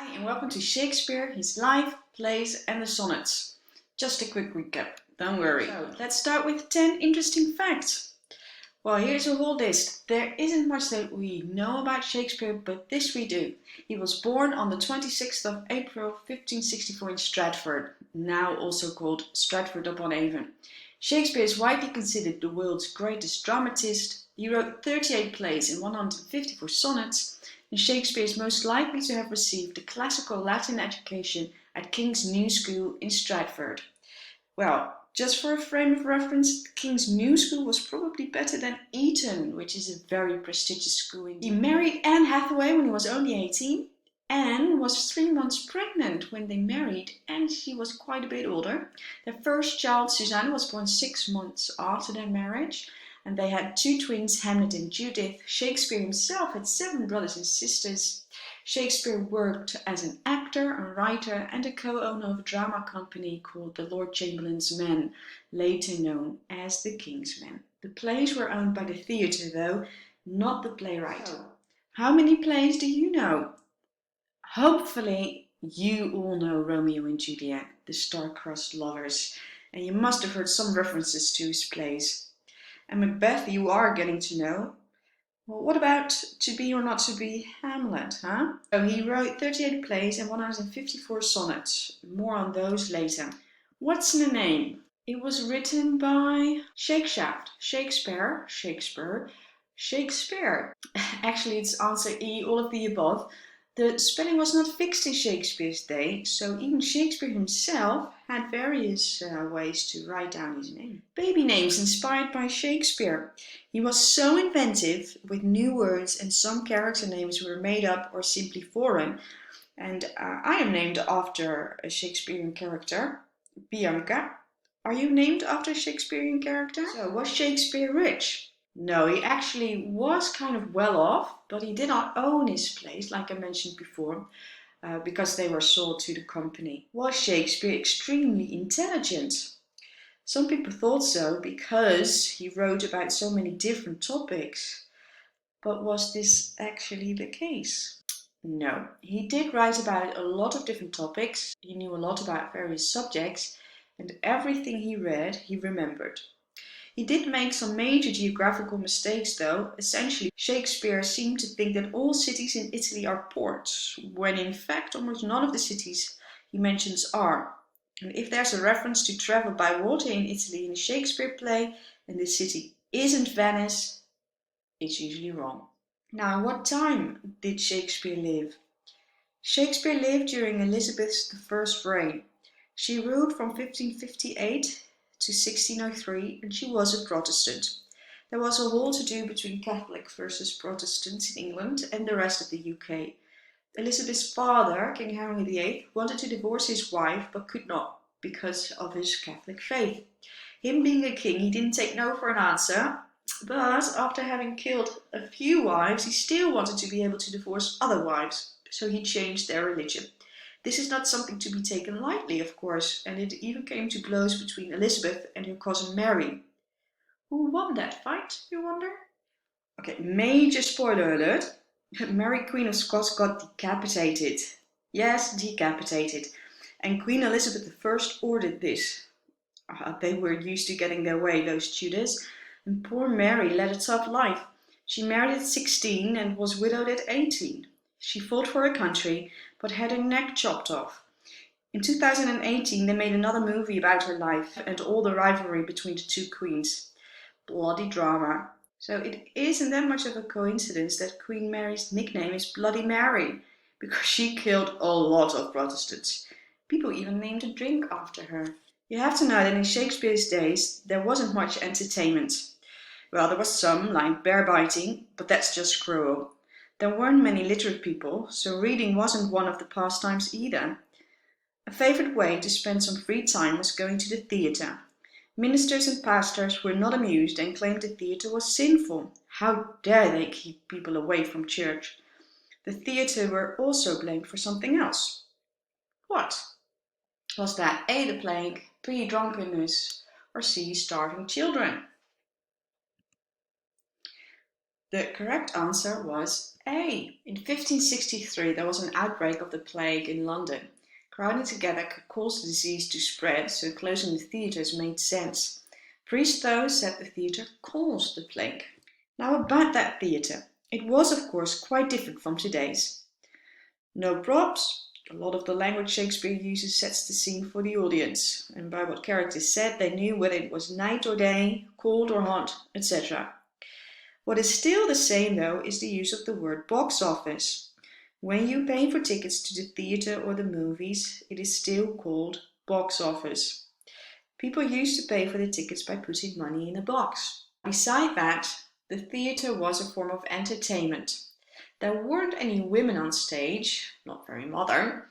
Hi and welcome to Shakespeare, his life, plays and the sonnets. Just a quick recap, don't worry. So, let's start with 10 interesting facts. Well, here's a whole list. There isn't much that we know about Shakespeare, but this we do. He was born on the 26th of April 1564 in Stratford, now also called Stratford-upon-Avon. Shakespeare is widely considered the world's greatest dramatist. He wrote 38 plays and 154 sonnets. And Shakespeare is most likely to have received a classical Latin education at King's New School in Stratford. Well, just for a frame of reference, King's New School was probably better than Eton, which is a very prestigious school. He married Anne Hathaway when he was only 18. Anne was 3 months pregnant when they married, and she was quite a bit older. Their first child, Susanna, was born 6 months after their marriage. And they had 2 twins, Hamlet and Judith. Shakespeare himself had 7 brothers and sisters. Shakespeare worked as an actor, a writer, and a co-owner of a drama company called the Lord Chamberlain's Men, later known as the King's Men. The plays were owned by the theatre, though, not the playwright. So, how many plays do you know? Hopefully, you all know Romeo and Juliet, the star-crossed lovers, and you must have heard some references to his plays. And Macbeth you are getting to know. Well, what about To Be or Not to Be, Hamlet, huh? So he wrote 38 plays and 154 sonnets. More on those later. What's the name? It was written by Shakespeare. Actually, it's answer E, all of the above. The spelling was not fixed in Shakespeare's day, so even Shakespeare himself had various ways to write down his name. Baby names inspired by Shakespeare. He was so inventive with new words, and some character names were made up or simply foreign. And I am named after a Shakespearean character, Bianca. Are you named after a Shakespearean character? So, was Shakespeare rich? No, he actually was kind of well off, but he did not own his plays, like I mentioned before, because they were sold to the company. Was Shakespeare extremely intelligent? Some people thought so because he wrote about so many different topics. But was this actually the case? No, he did write about a lot of different topics. He knew a lot about various subjects, and everything he read, he remembered. He did make some major geographical mistakes though. Essentially, Shakespeare seemed to think that all cities in Italy are ports, when in fact almost none of the cities he mentions are. And if there's a reference to travel by water in Italy in a Shakespeare play, and the city isn't Venice, it's usually wrong. Now, what time did Shakespeare live? Shakespeare lived during Elizabeth I's reign. She ruled from 1558 to 1603, and she was a Protestant. There was a whole to-do between Catholic versus Protestants in England and the rest of the UK. Elizabeth's father, King Henry VIII, wanted to divorce his wife but could not because of his Catholic faith. Him being a king, he didn't take no for an answer, but after having killed a few wives, he still wanted to be able to divorce other wives, so he changed their religion. This is not something to be taken lightly, of course, and it even came to blows between Elizabeth and her cousin Mary. Who won that fight, you wonder? Okay, major spoiler alert. Mary, Queen of Scots, got decapitated. Yes, decapitated. And Queen Elizabeth I ordered this. They were used to getting their way, those Tudors. And poor Mary led a tough life. She married at 16 and was widowed at 18. She fought for her country, but had her neck chopped off. In 2018, they made another movie about her life and all the rivalry between the two queens. Bloody drama. So it isn't that much of a coincidence that Queen Mary's nickname is Bloody Mary, because she killed a lot of Protestants. People even named a drink after her. You have to know that in Shakespeare's days, there wasn't much entertainment. Well, there was some, like bear biting, but that's just cruel. There weren't many literate people, so reading wasn't one of the pastimes either. A favorite way to spend some free time was going to the theatre. Ministers and pastors were not amused and claimed the theatre was sinful. How dare they keep people away from church? The theatre were also blamed for something else. What? Was that A, the plague, B, drunkenness, or C, starving children? The correct answer was A. In 1563, there was an outbreak of the plague in London. Crowding together could cause the disease to spread, so closing the theatres made sense. Priests, though, said the theatre caused the plague. Now about that theatre. It was, of course, quite different from today's. No props. A lot of the language Shakespeare uses sets the scene for the audience, and by what characters said, they knew whether it was night or day, cold or hot, etc. What is still the same, though, is the use of the word box office. When you pay for tickets to the theatre or the movies, it is still called box office. People used to pay for the tickets by putting money in a box. Beside that, the theatre was a form of entertainment. There weren't any women on stage, not very modern,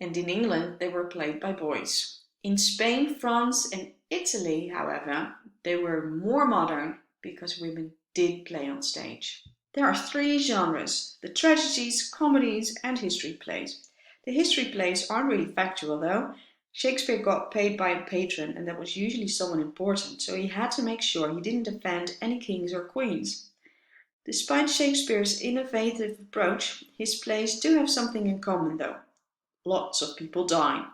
and in England they were played by boys. In Spain, France and Italy, however, they were more modern because women did play on stage. There are three genres: the tragedies, comedies and history plays. The history plays aren't really factual though. Shakespeare got paid by a patron, and that was usually someone important, so he had to make sure he didn't offend any kings or queens. Despite Shakespeare's innovative approach, his plays do have something in common though. Lots of people die.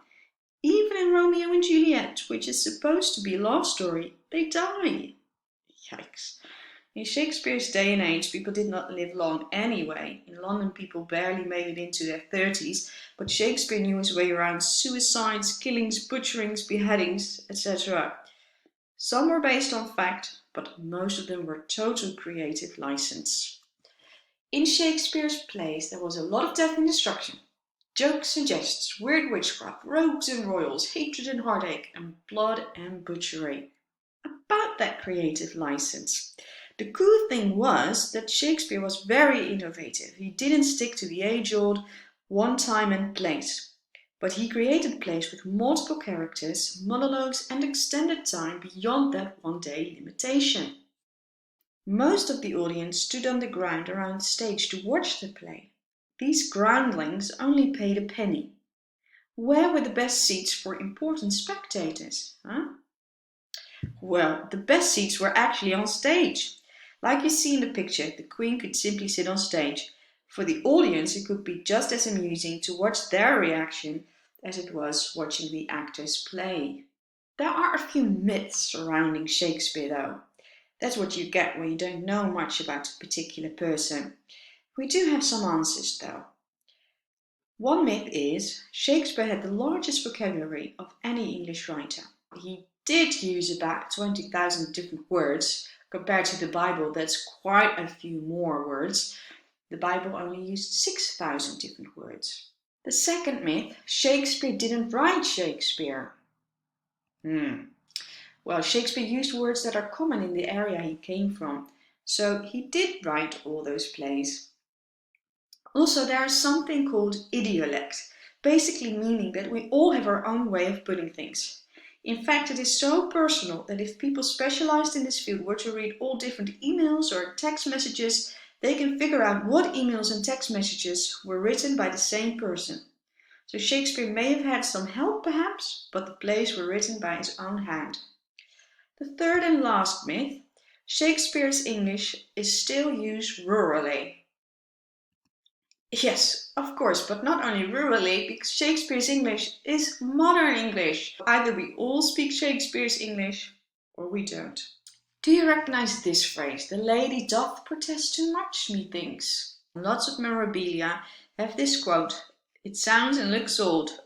Even in Romeo and Juliet, which is supposed to be a love story, they die. Yikes. In Shakespeare's day and age, people did not live long anyway. In London, people barely made it into their 30s, but Shakespeare knew his way around suicides, killings, butcherings, beheadings, etc. Some were based on fact, but most of them were total creative license. In Shakespeare's plays, there was a lot of death and destruction. Jokes and jests, weird witchcraft, rogues and royals, hatred and heartache, and blood and butchery. About that creative license. The cool thing was that Shakespeare was very innovative. He didn't stick to the age-old one time and place, but he created plays with multiple characters, monologues and extended time beyond that one-day limitation. Most of the audience stood on the ground around the stage to watch the play. These groundlings only paid a penny. Where were the best seats for important spectators? Well, the best seats were actually on stage. Like you see in the picture, the Queen could simply sit on stage. For the audience, it could be just as amusing to watch their reaction as it was watching the actors play. There are a few myths surrounding Shakespeare though. That's what you get when you don't know much about a particular person. We do have some answers though. One myth is Shakespeare had the largest vocabulary of any English writer. He did use about 20,000 different words. Compared to the Bible, that's quite a few more words. The Bible only used 6,000 different words. The second myth, Shakespeare didn't write Shakespeare. Well, Shakespeare used words that are common in the area he came from, so he did write all those plays. Also, there is something called idiolect, basically meaning that we all have our own way of putting things. In fact, it is so personal that if people specialized in this field were to read all different emails or text messages, they can figure out what emails and text messages were written by the same person. So Shakespeare may have had some help perhaps, but the plays were written by his own hand. The third and last myth, Shakespeare's English is still used rurally. Yes, of course, but not only rurally, because Shakespeare's English is modern English. Either we all speak Shakespeare's English, or we don't. Do you recognize this phrase? The lady doth protest too much, methinks. Lots of memorabilia have this quote. It sounds and looks old.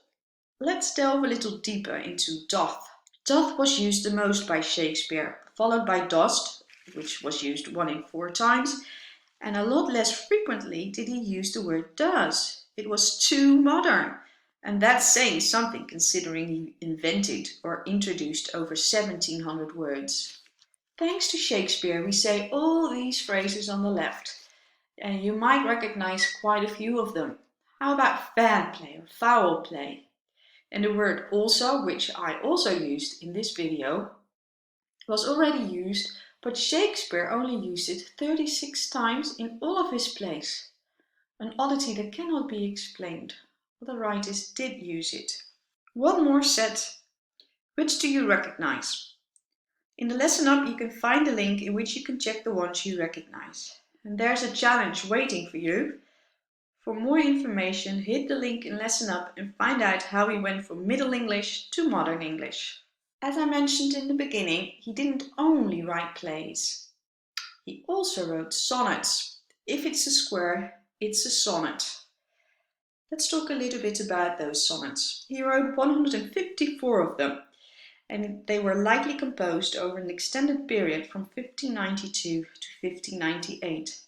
Let's delve a little deeper into doth. Doth was used the most by Shakespeare, followed by dost, which was used 1 in 4 times, and a lot less frequently did he use the word does. It was too modern, and that's saying something considering he invented or introduced over 1,700 words. Thanks to Shakespeare, we say all these phrases on the left, and you might recognize quite a few of them. How about fair play or foul play? And the word also, which I also used in this video, was already used, but Shakespeare only used it 36 times in all of his plays. An oddity that cannot be explained. Other writers did use it. One more set. Which do you recognize? In the lesson up you can find a link in which you can check the ones you recognize. and there's a challenge waiting for you. For more information, hit the link in Lesson Up and find out how he went from Middle English to Modern English. As I mentioned in the beginning, he didn't only write plays. He also wrote sonnets. If it's a square, it's a sonnet. Let's talk a little bit about those sonnets. He wrote 154 of them, and they were likely composed over an extended period from 1592 to 1598.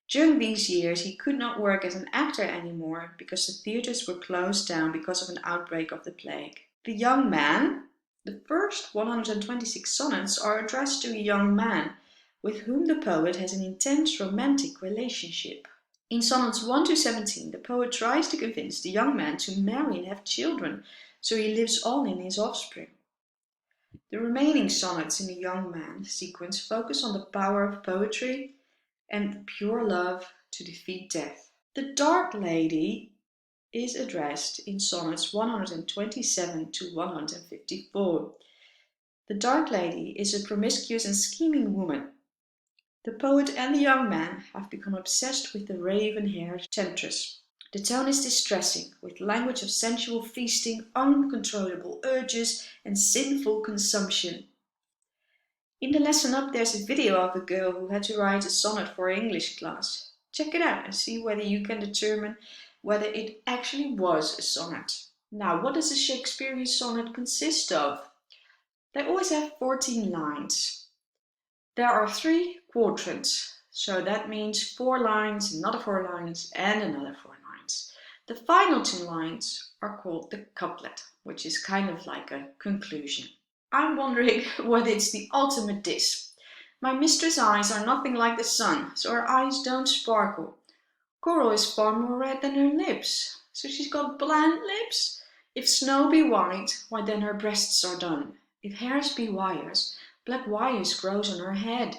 During these years, he could not work as an actor anymore because the theatres were closed down because of an outbreak of the plague. The young man. The first 126 sonnets are addressed to a young man with whom the poet has an intense romantic relationship. In sonnets 1 to 17, the poet tries to convince the young man to marry and have children, so he lives on in his offspring. The remaining sonnets in the young man sequence focus on the power of poetry and pure love to defeat death. The Dark Lady is addressed in sonnets 127 to 154. The Dark Lady is a promiscuous and scheming woman. The poet and the young man have become obsessed with the raven-haired temptress. The tone is distressing, with language of sensual feasting, uncontrollable urges, and sinful consumption. In the Lesson Up, there's a video of a girl who had to write a sonnet for her English class. Check it out and see whether you can determine whether it actually was a sonnet. Now, what does a Shakespearean sonnet consist of? They always have 14 lines. There are 3 quatrains, so that means 4 lines, another 4 lines, and another 4 lines. The final 2 lines are called the couplet, which is kind of like a conclusion. I'm wondering whether it's the ultimate diss. My mistress' eyes are nothing like the sun, so her eyes don't sparkle. Coral is far more red than her lips, so she's got bland lips. If snow be white, why then her breasts are dun. If hairs be wires, black wires grows on her head.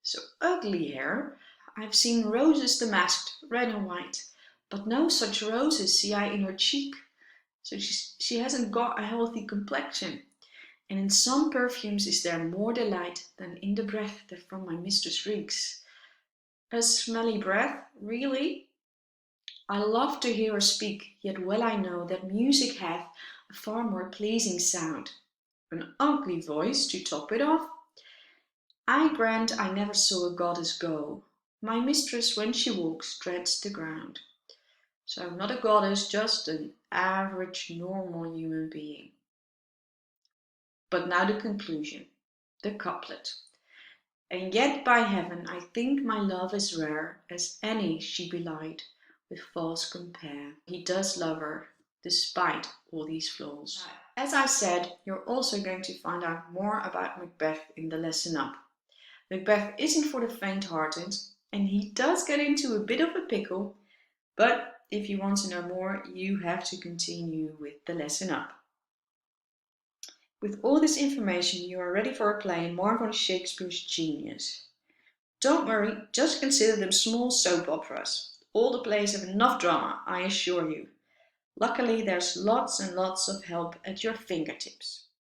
So ugly hair. I've seen roses damasked, red and white, but no such roses see I in her cheek. So she hasn't got a healthy complexion. And in some perfumes is there more delight than in the breath that from my mistress reeks. A smelly breath, really? I love to hear her speak, yet well I know that music hath a far more pleasing sound. An ugly voice to top it off? I grant I never saw a goddess go. My mistress, when she walks, treads the ground. So I'm not a goddess, just an average, normal human being. But now the conclusion, the couplet. And yet by heaven I think my love as rare as any she belied with false compare. He does love her, despite all these flaws. As I said, you're also going to find out more about Macbeth in the Lesson Up. Macbeth isn't for the faint-hearted, and he does get into a bit of a pickle, but if you want to know more, you have to continue with the Lesson Up. With all this information, you are ready for a play and marvel at Shakespeare's genius. Don't worry, just consider them small soap operas. All the plays have enough drama, I assure you. Luckily, there's lots and lots of help at your fingertips.